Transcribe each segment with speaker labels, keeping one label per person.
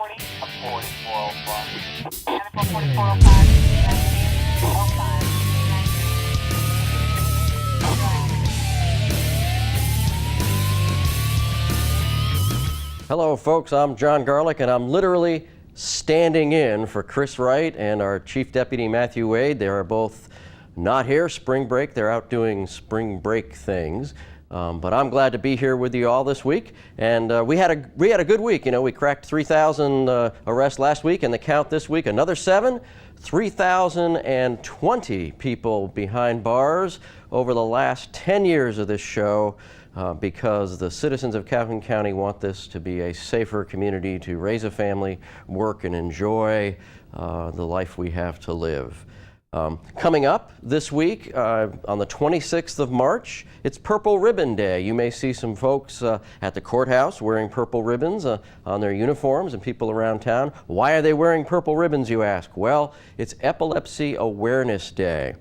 Speaker 1: 40. 4405. 4405.
Speaker 2: Hello folks, I'm John Garlick and I'm literally standing in for Chris Wright and our Chief Deputy Matthew Wade. They are both not here, spring break. They're out doing spring break things. But I'm glad to be here with you all this week. And we had a good week. You know, we cracked 3,000 arrests last week, and the count this week, another 7. 3,020 people behind bars over the last 10 years of this show. Because the citizens of Calhoun County want this to be a safer community to raise a family, work, and enjoy the life we have to live. Coming up this week, on the 26th of March, it's Purple Ribbon Day. You may see some folks at the courthouse wearing purple ribbons on their uniforms and people around town. Why are they wearing purple ribbons, you ask? Well, it's Epilepsy Awareness Day.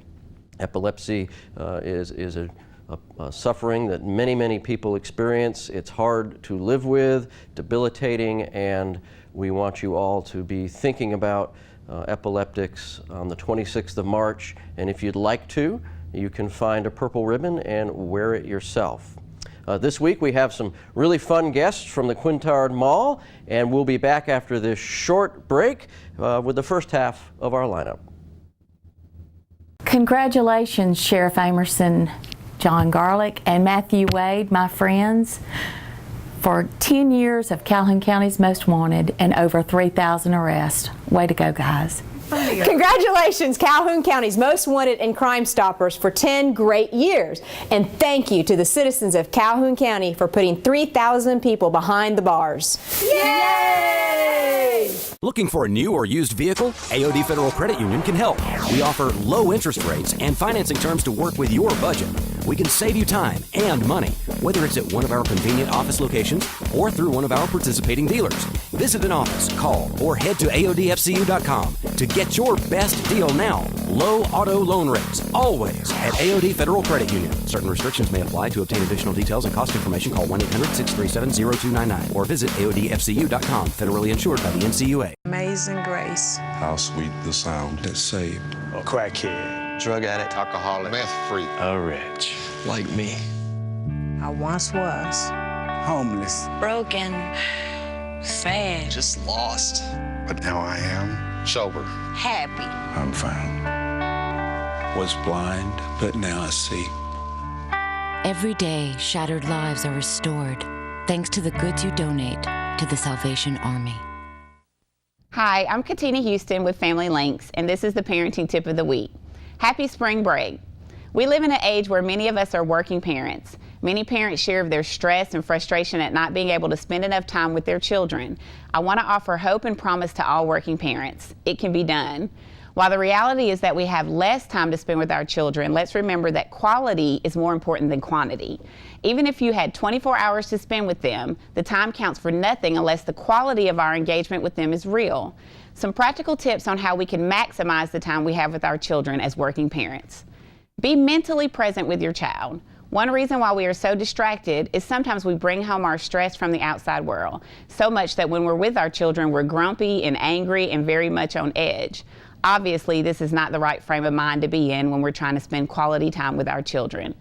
Speaker 2: Epilepsy is a suffering that many people experience. It's hard to live with, debilitating, and we want you all to be thinking about epileptics on the 26th of March. And if you'd like to, you can find a purple ribbon and wear it yourself. This week we have some really fun guests from the Quintard Mall, and we'll be back after this short break with the first half of our lineup.
Speaker 3: Congratulations, Sheriff Amerson, John Garlick, and Matthew Wade, my friends, for 10 years of Calhoun County's Most Wanted and over 3,000 arrests. Way to go, guys.
Speaker 4: Congratulations, Calhoun County's Most Wanted and Crime Stoppers, for 10 great years. And thank you to the citizens of Calhoun County for putting 3,000 people behind the bars. Yay!
Speaker 5: Looking for a new or used vehicle? AOD Federal Credit Union can help. We offer low interest rates and financing terms to work with your budget. We can save you time and money, whether it's at one of our convenient office locations or through one of our participating dealers. Visit an office, call, or head to AODFCU.com to get your best deal now. Low auto loan rates, always at AOD Federal Credit Union. Certain restrictions may apply. To obtain additional details and cost information, call 1-800-637-0299 or visit AODFCU.com. Federally insured by the NCUA.
Speaker 6: Amazing grace.
Speaker 7: How sweet the sound that saved
Speaker 8: a crackhead, drug addict, alcoholic, meth-free, a rich like me.
Speaker 6: I once was
Speaker 9: homeless,
Speaker 10: broken, sad,
Speaker 8: just lost.
Speaker 7: But now I am
Speaker 8: sober,
Speaker 10: happy.
Speaker 7: I'm found. Was blind, but now I see.
Speaker 11: Every day, shattered lives are restored thanks to the goods you donate to the Salvation Army.
Speaker 12: Hi, I'm Katina Houston with Family Links, and this is the parenting tip of the week. Happy spring break. We live in an age where many of us are working parents. Many parents share of their stress and frustration at not being able to spend enough time with their children. I want to offer hope and promise to all working parents. It can be done. While the reality is that we have less time to spend with our children, let's remember that quality is more important than quantity. Even if you had 24 hours to spend with them, the time counts for nothing unless the quality of our engagement with them is real. Some practical tips on how we can maximize the time we have with our children as working parents. Be mentally present with your child. One reason why we are so distracted is sometimes we bring home our stress from the outside world, so much that when we're with our children, we're grumpy and angry and very much on edge. Obviously, this is not the right frame of mind to be in when we're trying to spend quality time with our children.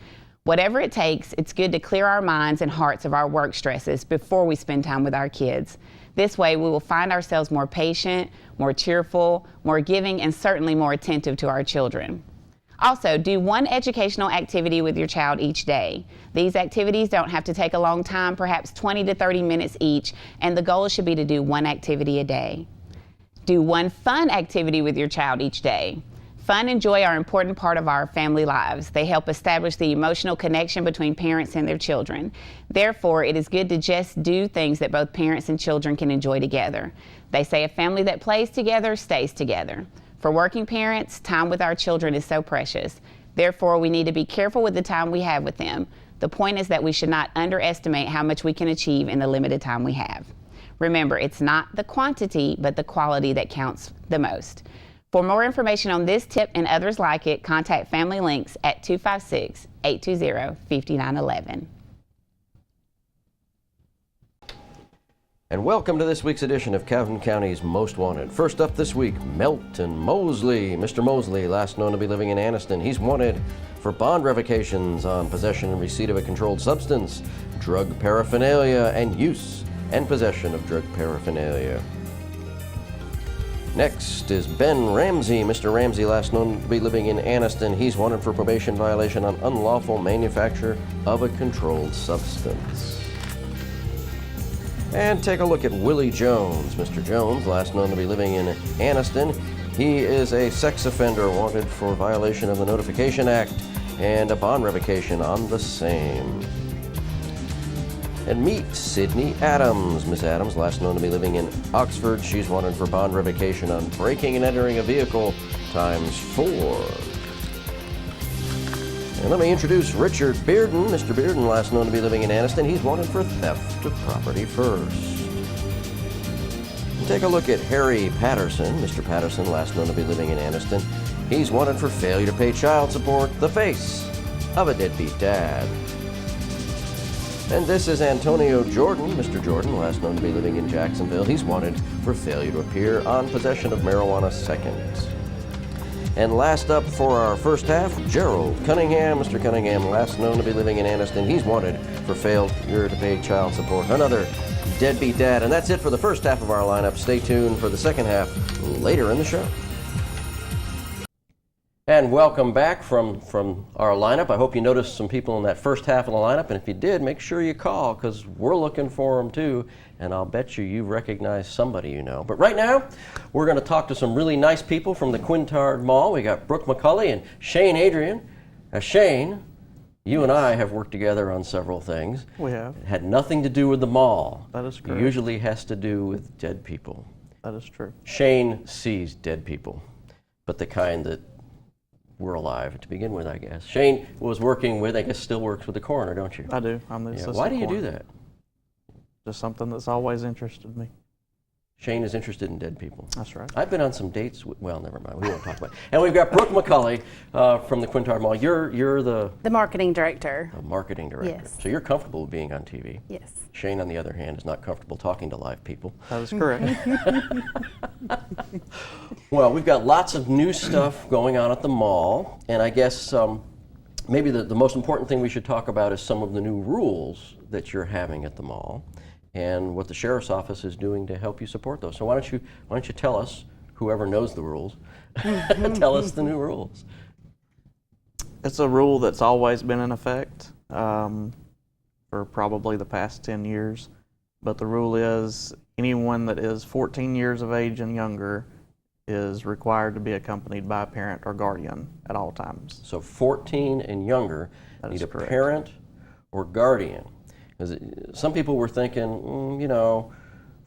Speaker 12: Whatever it takes, it's good to clear our minds and hearts of our work stresses before we spend time with our kids. This way, we will find ourselves more patient, more cheerful, more giving, and certainly more attentive to our children. Also, do one educational activity with your child each day. These activities don't have to take a long time, perhaps 20 to 30 minutes each, and the goal should be to do one activity a day. Do one fun activity with your child each day. Fun and joy are an important part of our family lives. They help establish the emotional connection between parents and their children. Therefore, it is good to just do things that both parents and children can enjoy together. They say a family that plays together stays together. For working parents, time with our children is so precious. Therefore, we need to be careful with the time we have with them. The point is that we should not underestimate how much we can achieve in the limited time we have. Remember, it's not the quantity, but the quality that counts the most. For more information on this tip and others like it, contact Family Links at 256-820-5911.
Speaker 2: And welcome to this week's edition of Calhoun County's Most Wanted. First up this week, Melton Mosley. Mr. Mosley, last known to be living in Anniston. He's wanted for bond revocations on possession and receipt of a controlled substance, drug paraphernalia, and use and possession of drug paraphernalia. Next is Ben Ramsey. Mr. Ramsey, last known to be living in Anniston. He's wanted for probation violation on unlawful manufacture of a controlled substance. And take a look at Willie Jones. Mr. Jones, last known to be living in Anniston. He is a sex offender wanted for violation of the Notification Act and a bond revocation on the same. And meet Sydney Adams. Miss Adams, last known to be living in Oxford. She's wanted for bond revocation on breaking and entering a vehicle ×4. And let me introduce Richard Bearden. Mr. Bearden, last known to be living in Anniston. He's wanted for theft of property first. And take a look at Harry Patterson. Mr. Patterson, last known to be living in Anniston. He's wanted for failure to pay child support, the face of a deadbeat dad. And this is Antonio Jordan. Mr. Jordan, last known to be living in Jacksonville. He's wanted for failure to appear on possession of marijuana second. And last up for our first half, Gerald Cunningham. Mr. Cunningham, last known to be living in Anniston. He's wanted for failure to pay child support. Another deadbeat dad. And that's it for the first half of our lineup. Stay tuned for the second half later in the show. And welcome back from our lineup. I hope you noticed some people in that first half of the lineup, and if you did, make sure you call, because we're looking for them too, and I'll bet you recognize somebody you know. But right now, we're going to talk to some really nice people from the Quintard Mall. We got Brooke McCulley and Shane Adrian. Now, Shane, you and I have worked together on several things.
Speaker 1: We have.
Speaker 2: It had nothing to do with the mall.
Speaker 1: That is correct.
Speaker 2: It usually has to do with dead people.
Speaker 1: That is true.
Speaker 2: Shane sees dead people, but the kind that were alive to begin with, I guess. Shane was working with, I guess still works with the coroner, don't you?
Speaker 1: I do. I'm the assistant
Speaker 2: Why do you
Speaker 1: coroner.
Speaker 2: do that?
Speaker 1: Just something that's always interested me.
Speaker 2: Shane is interested in dead people.
Speaker 1: That's right.
Speaker 2: I've been on some dates with, well, never mind, we won't talk about it. And we've got Brooke McCulley from the Quintard Mall. You're the
Speaker 9: marketing director.
Speaker 2: Marketing director.
Speaker 9: Yes.
Speaker 2: So you're comfortable with being on TV.
Speaker 9: Yes.
Speaker 2: Shane, on the other hand, is not comfortable talking to live people.
Speaker 1: That is correct.
Speaker 2: Well, we've got lots of new stuff going on at the mall, and I guess maybe the most important thing we should talk about is some of the new rules that you're having at the mall and what the sheriff's office is doing to help you support those. So why don't you tell us, whoever knows the rules, tell us the new rules.
Speaker 1: It's a rule that's always been in effect for probably the past 10 years, but the rule is anyone that is 14 years of age and younger is required to be accompanied by a parent or guardian at all times.
Speaker 2: So 14 and younger need a parent or guardian. Because some people were thinking,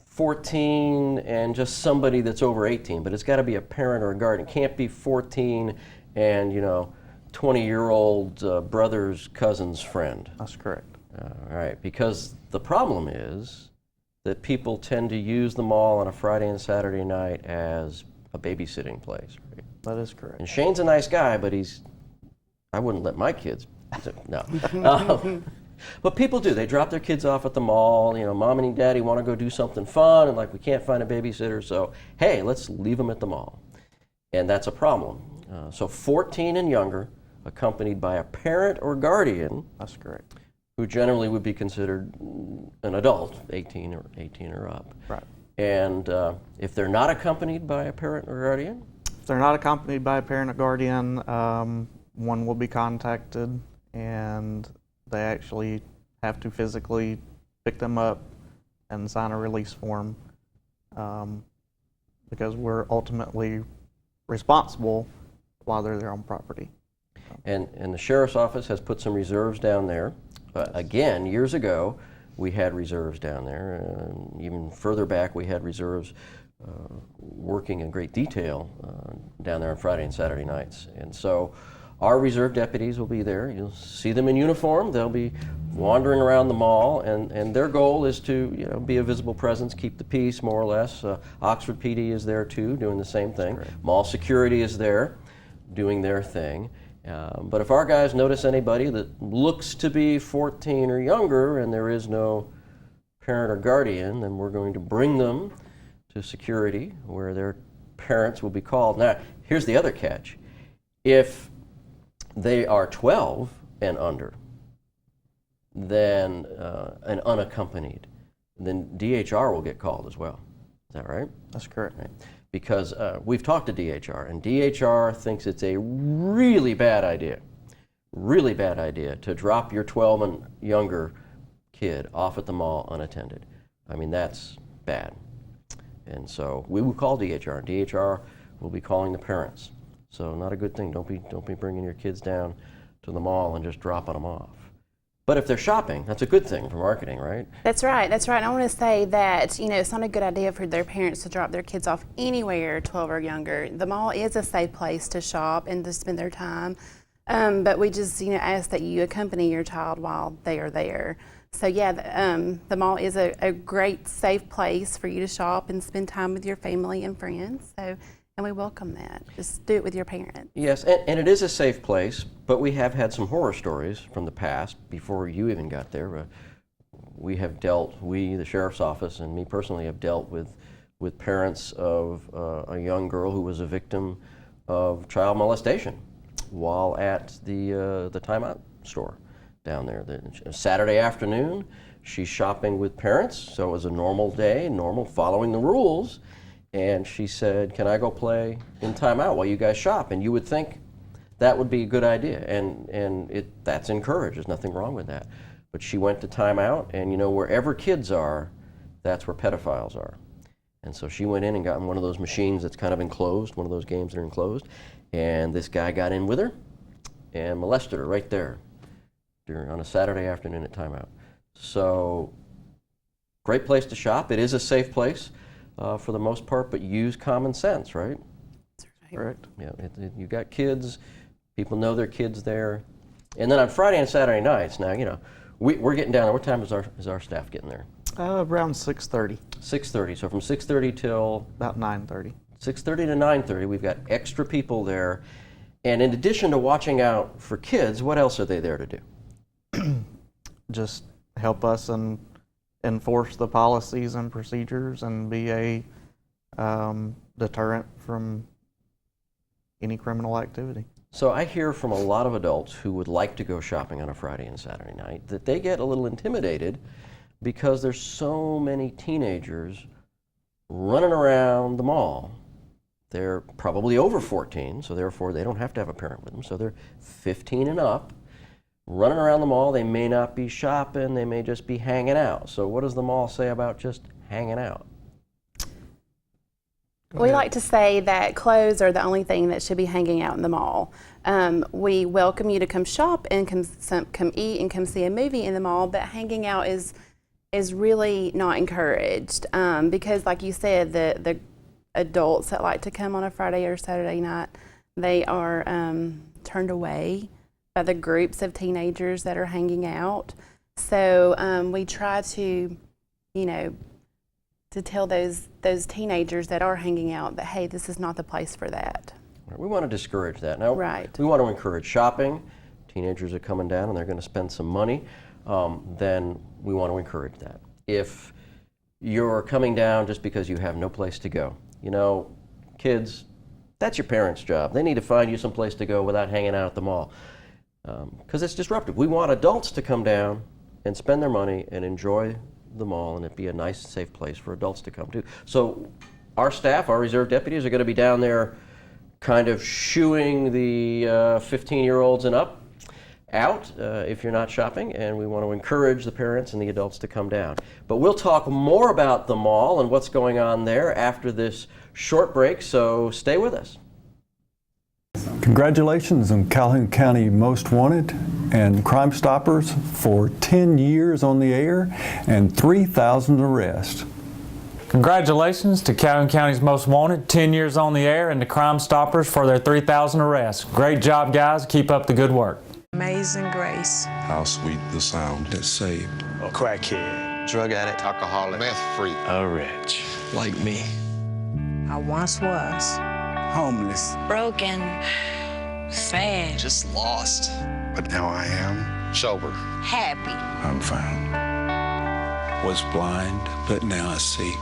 Speaker 2: 14 and just somebody that's over 18, but it's got to be a parent or a guardian. It can't be 14 and 20-year-old brother's cousin's friend.
Speaker 1: That's correct.
Speaker 2: All right, because the problem is that people tend to use the mall on a Friday and Saturday night as a babysitting place. Right?
Speaker 1: That is correct.
Speaker 2: And Shane's a nice guy, but I wouldn't let my kids, no. But people do. They drop their kids off at the mall. Mom and daddy want to go do something fun, and we can't find a babysitter, so hey, let's leave them at the mall. And that's a problem. So 14 and younger, accompanied by a parent or guardian.
Speaker 1: That's correct.
Speaker 2: Who generally would be considered an adult, 18 or up.
Speaker 1: Right.
Speaker 2: And if they're not accompanied by a parent or guardian?
Speaker 1: If they're not accompanied by a parent or guardian, one will be contacted, and they actually have to physically pick them up and sign a release form because we're ultimately responsible while they're there on property.
Speaker 2: And the sheriff's office has put some reserves down there. Again, years ago, we had reserves down there. Even further back, we had reserves working in great detail down there on Friday and Saturday nights. And so our reserve deputies will be there. You'll see them in uniform. They'll be wandering around the mall, and their goal is to be a visible presence, keep the peace, more or less. Oxford PD is there too, doing the same thing. Mall security is there, doing their thing. But if our guys notice anybody that looks to be 14 or younger and there is no parent or guardian, then we're going to bring them to security where their parents will be called. Now, here's the other catch. If they are 12 and under, then and unaccompanied, then DHR will get called as well. Is that right?
Speaker 1: That's correct.
Speaker 2: Right. Because we've talked to DHR, and DHR thinks it's a really bad idea to drop your 12 and younger kid off at the mall unattended. I mean, that's bad. And so we will call DHR, and DHR will be calling the parents. So not a good thing. Don't be bringing your kids down to the mall and just dropping them off. But if they're shopping, that's a good thing for marketing, right?
Speaker 9: That's right. That's right. I want to say that, it's not a good idea for their parents to drop their kids off anywhere 12 or younger. The mall is a safe place to shop and to spend their time. But we just, ask that you accompany your child while they are there. So yeah, the mall is a great, safe place for you to shop and spend time with your family and friends. So, and we welcome that. Just do it with your parents.
Speaker 2: Yes, and it is a safe place, but we have had some horror stories from the past before you even got there. The sheriff's office and me personally have dealt with parents of a young girl who was a victim of child molestation while at the timeout store down there. Saturday afternoon, she's shopping with parents, so it was a normal day, following the rules, and she said, "Can I go play in timeout while you guys shop?" And you would think that would be a good idea, and that's encouraged. There's nothing wrong with that. But she went to timeout, and wherever kids are, that's where pedophiles are. And so she went in and got in one of those machines that's kind of enclosed, one of those games that are enclosed, and this guy got in with her and molested her right there on a Saturday afternoon at timeout. So, great place to shop. It is a safe place for the most part, but use common sense, right?
Speaker 9: That's right.
Speaker 1: Correct.
Speaker 2: Yeah, you got kids, people know their kids there. And then on Friday and Saturday nights, now, we're getting down there. What time is our staff getting there?
Speaker 1: Around 6:30.
Speaker 2: 6:30, so from 6:30 till?
Speaker 1: About 9:30.
Speaker 2: 6:30 to 9:30, we've got extra people there. And in addition to watching out for kids, what else are they there to do?
Speaker 1: Just help us and enforce the policies and procedures and be a deterrent from any criminal activity.
Speaker 2: So I hear from a lot of adults who would like to go shopping on a Friday and Saturday night that they get a little intimidated because there's so many teenagers running around the mall. They're probably over 14, so therefore they don't have to have a parent with them, so they're 15 and up. Running around the mall, they may not be shopping, they may just be hanging out. So what does the mall say about just hanging out?
Speaker 9: We like to say that clothes are the only thing that should be hanging out in the mall. We welcome you to come shop and come eat and come see a movie in the mall, but hanging out is really not encouraged because, like you said, the adults that like to come on a Friday or Saturday night, they are turned away by the groups of teenagers that are hanging out. So we try to, to tell those teenagers that are hanging out that, hey, this is not the place for that.
Speaker 2: We want to discourage that. Now,
Speaker 9: right.
Speaker 2: We want to encourage shopping. Teenagers are coming down and they're going to spend some money. Then we want to encourage that. If you're coming down just because you have no place to go, kids, that's your parents' job. They need to find you some place to go without hanging out at the mall. Because it's disruptive. We want adults to come down and spend their money and enjoy the mall, and it be a nice, safe place for adults to come to. So our staff, our reserve deputies, are going to be down there kind of shooing the 15-year-olds and up out if you're not shopping, and we want to encourage the parents and the adults to come down. But we'll talk more about the mall and what's going on there after this short break, so stay with us.
Speaker 13: Congratulations on Calhoun County Most Wanted and Crime Stoppers for 10 years on the air and 3,000 arrests.
Speaker 14: Congratulations to Calhoun County's Most Wanted, 10 years on the air, and the Crime Stoppers for their 3,000 arrests. Great job, guys. Keep up the good work.
Speaker 6: Amazing grace.
Speaker 7: How sweet the sound that saved
Speaker 8: A crackhead, drug addict, alcoholic, meth freak, a wretch like me.
Speaker 6: I once was
Speaker 10: homeless, broken, sad,
Speaker 8: just lost. But now I am sober,
Speaker 10: happy.
Speaker 7: I'm found. Was blind, but now I see.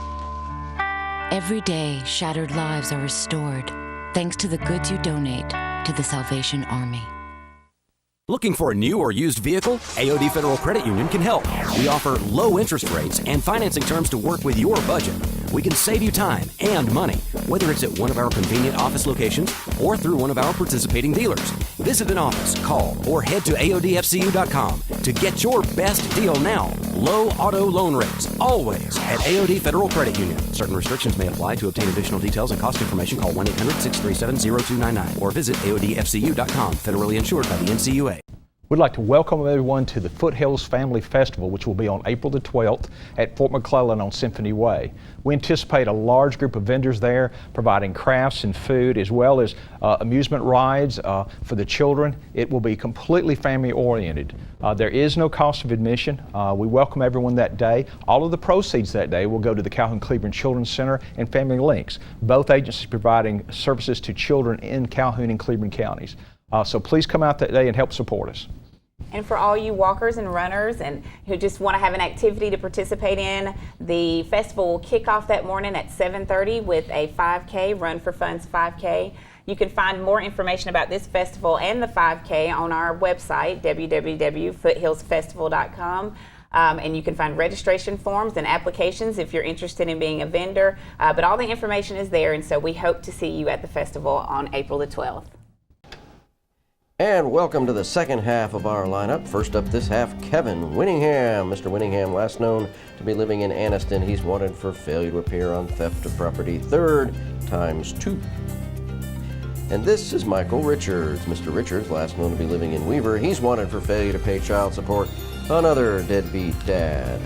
Speaker 11: Every day, shattered lives are restored thanks to the goods you donate to the Salvation Army.
Speaker 5: Looking for a new or used vehicle? AOD Federal Credit Union can help. We offer low interest rates and financing terms to work with your budget. We can save you time and money, whether it's at one of our convenient office locations or through one of our participating dealers. Visit an office, call, or head to AODFCU.com to get your best deal now. Low auto loan rates, always at AOD Federal Credit Union. Certain restrictions may apply. To obtain additional details and cost information, call 1-800-637-0299 or visit AODFCU.com. Federally insured by the NCUA.
Speaker 15: We'd like to welcome everyone to the Foothills Family Festival, which will be on April the 12th at Fort McClellan on Symphony Way. We anticipate a large group of vendors there providing crafts and food, as well as amusement rides for the children. It will be completely family oriented. There is no cost of admission. We welcome everyone that day. All of the proceeds that day will go to the Calhoun Cleveland Children's Center and Family Links, both agencies providing services to children in Calhoun and Cleveland counties. So please come out that day and help support us.
Speaker 12: And for all you walkers and runners and who just want to have an activity to participate in, the festival will kick off that morning at 7:30 with a 5K, Run for Fun's 5K. You can find more information about this festival and the 5K on our website, www.foothillsfestival.com. And you can find registration forms and applications if you're interested in being a vendor. But all the information is there, and so we hope to see you at the festival on April the 12th.
Speaker 2: And welcome to the second half of our lineup. First up this half, Kevin Winningham. Mr. Winningham, last known to be living in Anniston. He's wanted for failure to appear on theft of property, 3rd ×2. And this is Michael Richards. Mr. Richards, last known to be living in Weaver. He's wanted for failure to pay child support, another deadbeat dad.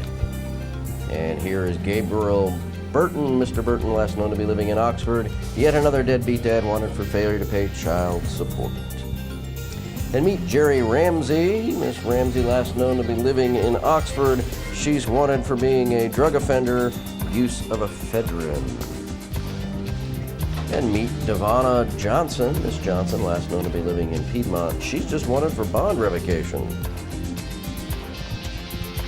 Speaker 2: And here is Gabriel Burton. Mr. Burton, last known to be living in Oxford. Yet another deadbeat dad wanted for failure to pay child support. And meet Jerry Ramsey. Miss Ramsey, last known to be living in Oxford. She's wanted for being a drug offender, use of ephedrine. And meet Devonna Johnson. Miss Johnson, last known to be living in Piedmont. She's just wanted for bond revocation.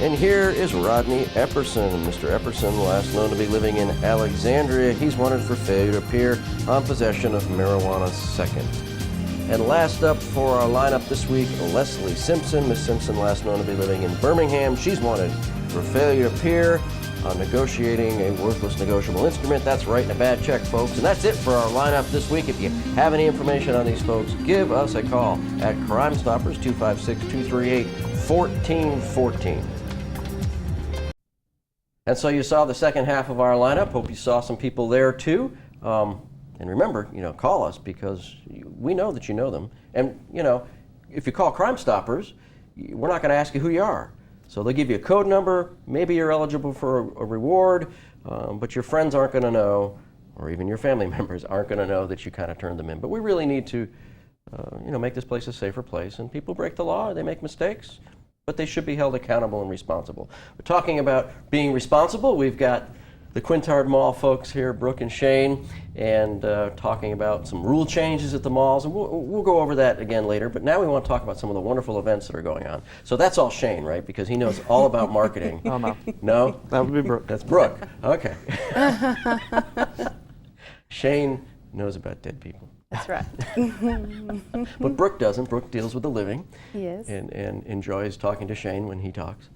Speaker 2: And here is Rodney Epperson. Mr. Epperson, last known to be living in Alexandria. He's wanted for failure to appear on possession of marijuana, 2nd. And last up for our lineup this week, Leslie Simpson. Miss Simpson, last known to be living in Birmingham. She's wanted for failure to appear on negotiating a worthless negotiable instrument. That's writing a bad check, folks. And that's it for our lineup this week. If you have any information on these folks, give us a call at Crime Stoppers, 256-238-1414. And so you saw the second half of our lineup. Hope you saw some people there too. And remember, call us because we know that you know them. And, if you call Crime Stoppers, we're not going to ask you who you are. So they'll give you a code number. Maybe you're eligible for a reward, but your friends aren't going to know, or even your family members aren't going to know that you kind of turned them in. But we really need to, make this place a safer place. And people break the law. They make mistakes, but they should be held accountable and responsible. We're talking about being responsible. We've got the Quintard Mall folks here, Brooke and Shane, and talking about some rule changes at the malls, and we'll go over that again later. But now we want to talk about some of the wonderful events that are going on. So that's all Shane, right? Because he knows all about marketing.
Speaker 1: Oh, no.
Speaker 2: No?
Speaker 1: That would be Brooke.
Speaker 2: That's Brooke. Okay. Shane knows about dead people.
Speaker 9: That's right.
Speaker 2: But Brooke doesn't. Brooke deals with the living.
Speaker 9: Yes.
Speaker 2: And enjoys talking to Shane when he talks.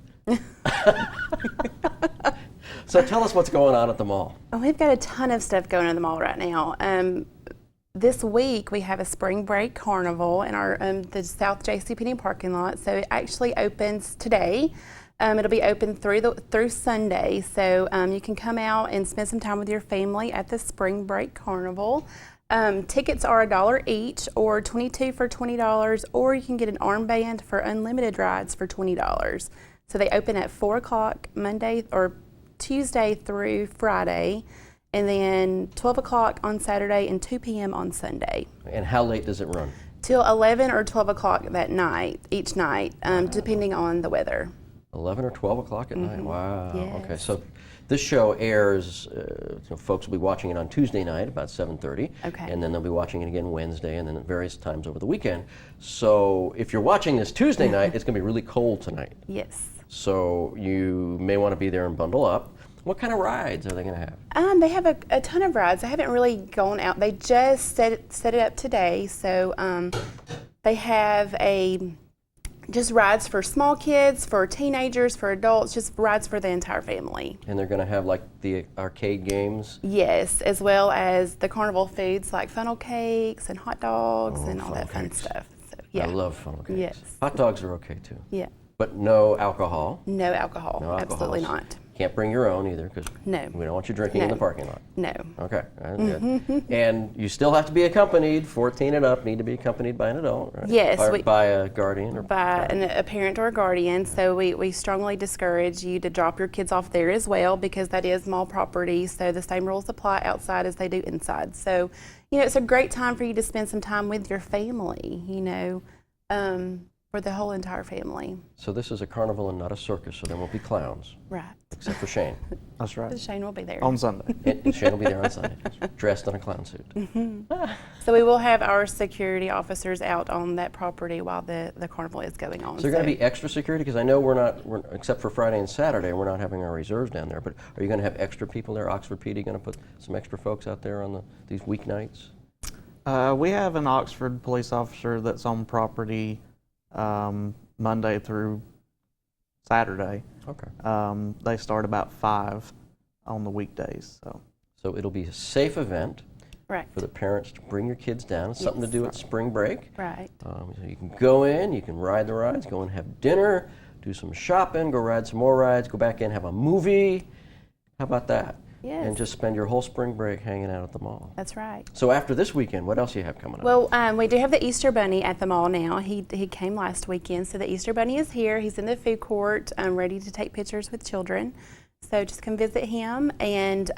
Speaker 2: So tell us what's going on at the mall.
Speaker 9: Oh, we've got a ton of stuff going on at the mall right now. This week we have a spring break carnival in our the South JCPenney parking lot. So it actually opens today. It'll be open through Sunday. So you can come out and spend some time with your family at the spring break carnival. Tickets are $1 each, or $22 for $20, or you can get an armband for unlimited rides for $20. So they open at 4 o'clock Monday or Tuesday through Friday, and then 12 o'clock on Saturday and 2 p.m. on Sunday.
Speaker 2: And how late does it run?
Speaker 9: Till 11 or 12 o'clock that night, each night, depending on the weather.
Speaker 2: 11 or 12 o'clock at night? Wow.
Speaker 9: Yes.
Speaker 2: Okay, so this show airs, folks will be watching it on Tuesday night about 7:30.
Speaker 9: Okay.
Speaker 2: And then they'll be watching it again Wednesday and then at various times over the weekend. So if you're watching this Tuesday night, it's going to be really cold tonight.
Speaker 9: Yes.
Speaker 2: So you may want to be there and bundle up. What kind of rides are they going to have?
Speaker 9: They have a ton of rides. I haven't really gone out. They just set it up today. So they have just rides for small kids, for teenagers, for adults, just rides for the entire family.
Speaker 2: And they're going to have like the arcade games?
Speaker 9: Yes, as well as the carnival foods like funnel cakes and hot dogs and all that fun stuff. So, yeah.
Speaker 2: I love funnel cakes.
Speaker 9: Yes.
Speaker 2: Hot dogs are okay too.
Speaker 9: Yeah.
Speaker 2: But no alcohol?
Speaker 9: No alcohol.
Speaker 2: No alcohol.
Speaker 9: Absolutely not.
Speaker 2: Can't bring your own either because we don't want you drinking in the parking lot.
Speaker 9: No.
Speaker 2: Okay, that's good. And you still have to be accompanied, 14 and up, need to be accompanied by an adult, right?
Speaker 9: Yes.
Speaker 2: Or by a guardian? Or
Speaker 9: by a parent or a guardian. So we strongly discourage you to drop your kids off there as well because that is mall property. So the same rules apply outside as they do inside. So, it's a great time for you to spend some time with your family, for the whole entire family.
Speaker 2: So this is a carnival and not a circus, so there won't be clowns.
Speaker 9: Right.
Speaker 2: Except for Shane.
Speaker 1: That's right.
Speaker 9: Shane will be there.
Speaker 1: On Sunday.
Speaker 2: Shane will be there on Sunday, dressed in a clown suit.
Speaker 9: So we will have our security officers out on that property while the carnival is going on.
Speaker 2: So there's going to be extra security? Because I know we're except for Friday and Saturday, we're not having our reserves down there, but are you going to have extra people there? Oxford PD going to put some extra folks out there on these weeknights?
Speaker 1: We have an Oxford police officer that's on property Monday through Saturday.
Speaker 2: Okay.
Speaker 1: They start about 5 on the weekdays.
Speaker 2: So it'll be a safe event
Speaker 9: right.
Speaker 2: for the parents to bring your kids down. It's something to do at spring break.
Speaker 9: Right.
Speaker 2: So you can go in, you can ride the rides, go and have dinner, do some shopping, go ride some more rides, go back in, have a movie. How about that?
Speaker 9: Yes.
Speaker 2: And just spend your whole spring break hanging out at the mall.
Speaker 9: That's right.
Speaker 2: So after this weekend, what else do you have coming up?
Speaker 9: Well, we do have the Easter Bunny at the mall now. He came last weekend, so the Easter Bunny is here. He's in the food court, ready to take pictures with children. So just come visit him. And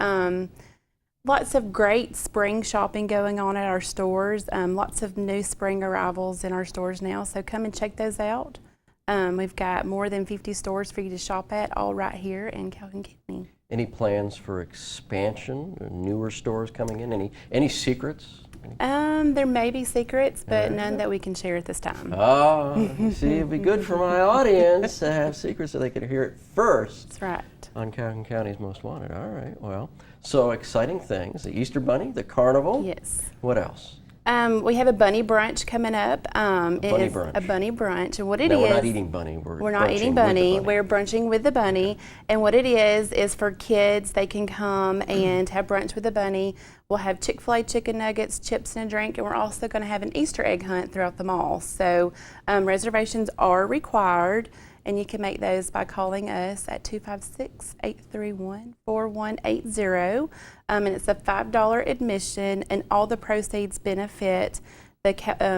Speaker 9: lots of great spring shopping going on at our stores. Lots of new spring arrivals in our stores now, so come and check those out. We've got more than 50 stores for you to shop at, all right here in Calhoun County.
Speaker 2: Any plans for expansion, or newer stores coming in? Any secrets?
Speaker 9: There may be secrets, but none that we can share at this time.
Speaker 2: Oh, see, it'd be good for my audience to have secrets so they could hear it first.
Speaker 9: That's right.
Speaker 2: On Calhoun County's Most Wanted. All right, well, so exciting things. The Easter Bunny, the carnival.
Speaker 9: Yes.
Speaker 2: What else?
Speaker 9: We have a bunny brunch coming up.
Speaker 2: Bunny brunch.
Speaker 9: A bunny brunch. And what it
Speaker 2: now,
Speaker 9: is...
Speaker 2: we're not eating bunny.
Speaker 9: We're not eating bunny. We're brunching with the bunny. And what it is for kids. They can come and have brunch with the bunny. We'll have Chick-fil-A chicken nuggets, chips, and a drink. And we're also going to have an Easter egg hunt throughout the mall. So reservations are required. And you can make those by calling us at 256-831-4180. And it's a $5 admission, and all the proceeds benefit the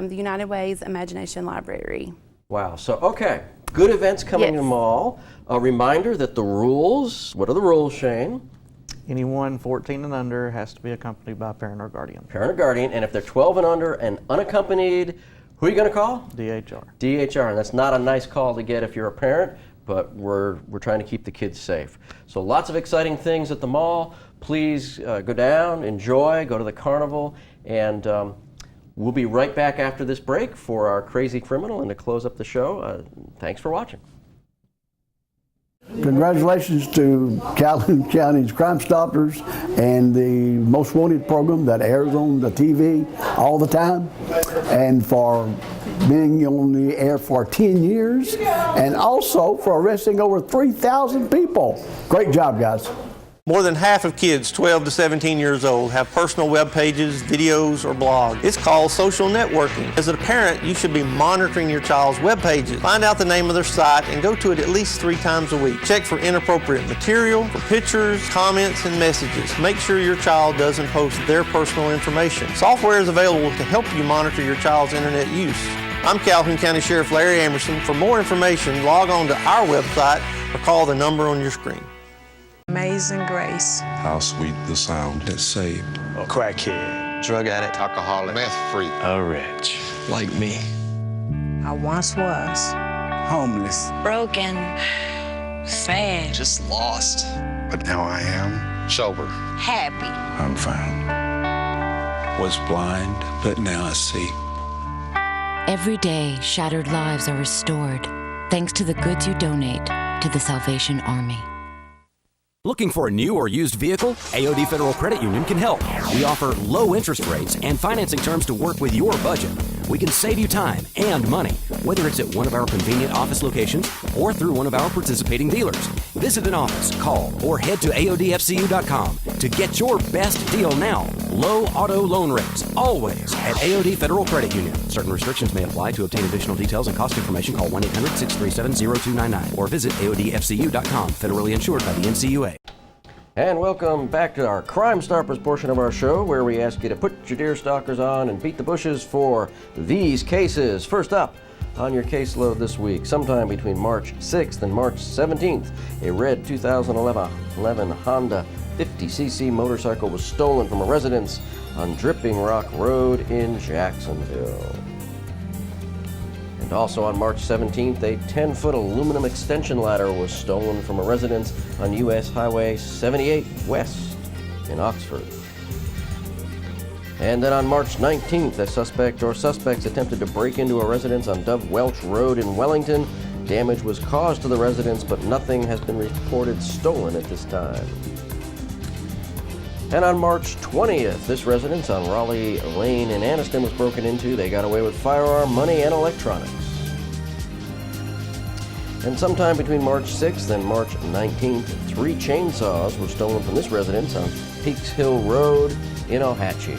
Speaker 9: United Way's Imagination Library.
Speaker 2: Wow. So, okay, good events coming to the mall. A reminder that the rules, what are the rules, Shane?
Speaker 1: Anyone 14 and under has to be accompanied by a parent or guardian.
Speaker 2: Parent or guardian, and if they're 12 and under and unaccompanied, who are you going to call?
Speaker 1: DHR.
Speaker 2: DHR, and that's not a nice call to get if you're a parent, but we're trying to keep the kids safe. So lots of exciting things at the mall. Please go down, enjoy, go to the carnival, and we'll be right back after this break for our Crazy Criminal and to close up the show. Thanks for watching.
Speaker 16: Congratulations to Calhoun County's Crime Stoppers and the Most Wanted program that airs on the TV all the time, and for being on the air for 10 years, and also for arresting over 3,000 people. Great job, guys.
Speaker 17: More than half of kids 12 to 17 years old have personal web pages, videos, or blogs. It's called social networking. As a parent, you should be monitoring your child's web pages. Find out the name of their site and go to it at least 3 times a week. Check for inappropriate material, for pictures, comments, and messages. Make sure your child doesn't post their personal information. Software is available to help you monitor your child's internet use. I'm Calhoun County Sheriff Larry Amerson. For more information, log on to our website or call the number on your screen.
Speaker 6: Amazing grace.
Speaker 7: How sweet the sound that saved
Speaker 8: A crackhead, drug addict, alcoholic, meth freak, a wretch
Speaker 7: like me.
Speaker 6: I once was.
Speaker 7: Homeless.
Speaker 10: Broken. Sad.
Speaker 8: just lost.
Speaker 7: But now I am.
Speaker 8: Sober.
Speaker 10: Happy.
Speaker 7: I'm found. Was blind, but now I see.
Speaker 11: Every day, shattered lives are restored thanks to the goods you donate to the Salvation Army.
Speaker 5: Looking for a new or used vehicle? AOD Federal Credit Union can help. We offer low interest rates and financing terms to work with your budget. We can save you time and money, whether it's at one of our convenient office locations or through one of our participating dealers. Visit an office, call, or head to AODFCU.com to get your best deal now. Low auto loan rates, always at AOD Federal Credit Union. Certain restrictions may apply. To obtain additional details and cost information, call 1-800-637-0299 or visit AODFCU.com. Federally insured by the NCUA.
Speaker 2: And welcome back to our Crime Stoppers portion of our show, where we ask you to put your deer stalkers on and beat the bushes for these cases. First up on your caseload this week, sometime between March 6th and March 17th, a red 2011 Honda 50cc motorcycle was stolen from a residence on Dripping Rock Road in Jacksonville. And also on March 17th, a 10-foot aluminum extension ladder was stolen from a residence on U.S. Highway 78 West in Oxford. And then on March 19th, a suspect or suspects attempted to break into a residence on Dove Welch Road in Wellington. Damage was caused to the residence, but nothing has been reported stolen at this time. And on March 20th, this residence on Raleigh Lane in Anniston was broken into. They got away with firearm, money, and electronics. And sometime between March 6th and March 19th, 3 chainsaws were stolen from this residence on Peaks Hill Road in Ohatchee.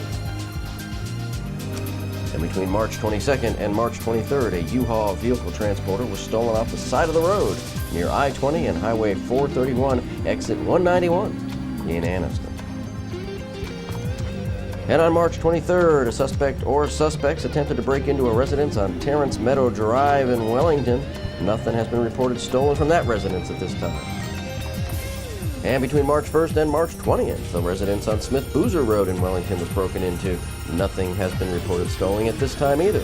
Speaker 2: And between March 22nd and March 23rd, a U-Haul vehicle transporter was stolen off the side of the road near I-20 and Highway 431, exit 191 in Anniston. And on March 23rd, a suspect or suspects attempted to break into a residence on Terrence Meadow Drive in Wellington. Nothing has been reported stolen from that residence at this time. And between March 1st and March 20th, the residence on Smith Boozer Road in Wellington was broken into. Nothing has been reported stolen at this time either.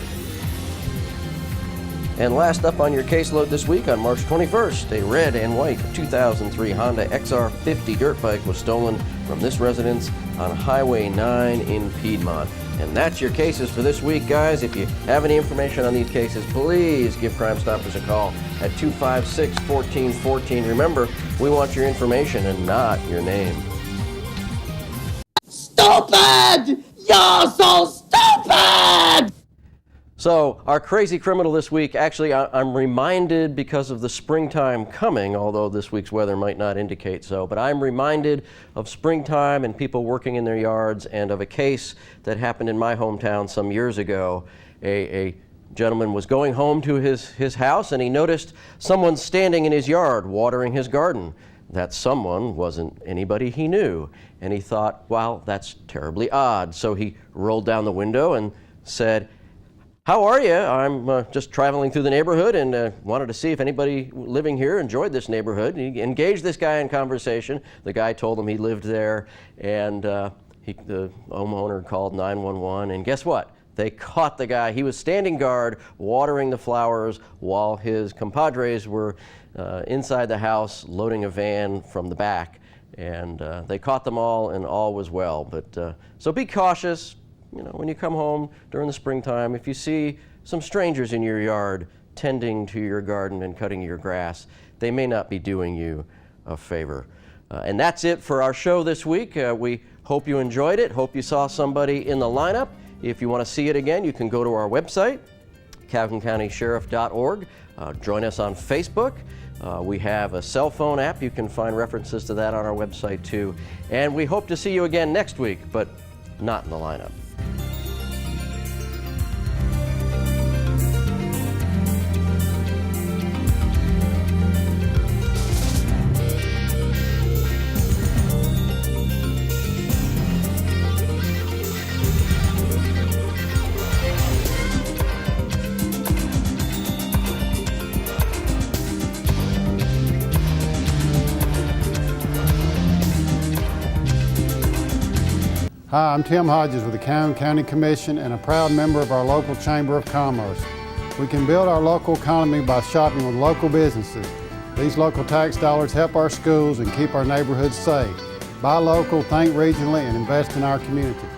Speaker 2: And last up on your caseload this week, on March 21st, a red and white 2003 Honda XR50 dirt bike was stolen from this residence on Highway 9 in Piedmont. And that's your cases for this week, guys. If you have any information on these cases, please give Crime Stoppers a call at 256-1414. Remember, we want your information and not your name.
Speaker 18: Stupid! You're so stupid!
Speaker 2: So our crazy criminal this week, actually, I'm reminded because of the springtime coming, although this week's weather might not indicate so, but I'm reminded of springtime and people working in their yards and of a case that happened in my hometown some years ago. A gentleman was going home to his house and he noticed someone standing in his yard watering his garden. That someone wasn't anybody he knew. And he thought, wow, that's terribly odd. So he rolled down the window and said, "How are you? I'm just traveling through the neighborhood and wanted to see if anybody living here enjoyed this neighborhood." He engaged this guy in conversation. The guy told him he lived there, and the homeowner called 911, and guess what? They caught the guy. He was standing guard, watering the flowers while his compadres were inside the house loading a van from the back, and they caught them all, and all was well. But so be cautious. You know, when you come home during the springtime, if you see some strangers in your yard tending to your garden and cutting your grass, they may not be doing you a favor. And that's it for our show this week. We hope you enjoyed it. Hope you saw somebody in the lineup. If you want to see it again, you can go to our website, calhouncountysheriff.org. Join us on Facebook. We have a cell phone app. You can find references to that on our website too. And we hope to see you again next week, but not in the lineup.
Speaker 19: Hi, I'm Tim Hodges with the Calhoun County Commission and a proud member of our local Chamber of Commerce. We can build our local economy by shopping with local businesses. These local tax dollars help our schools and keep our neighborhoods safe. Buy local, think regionally, and invest in our community.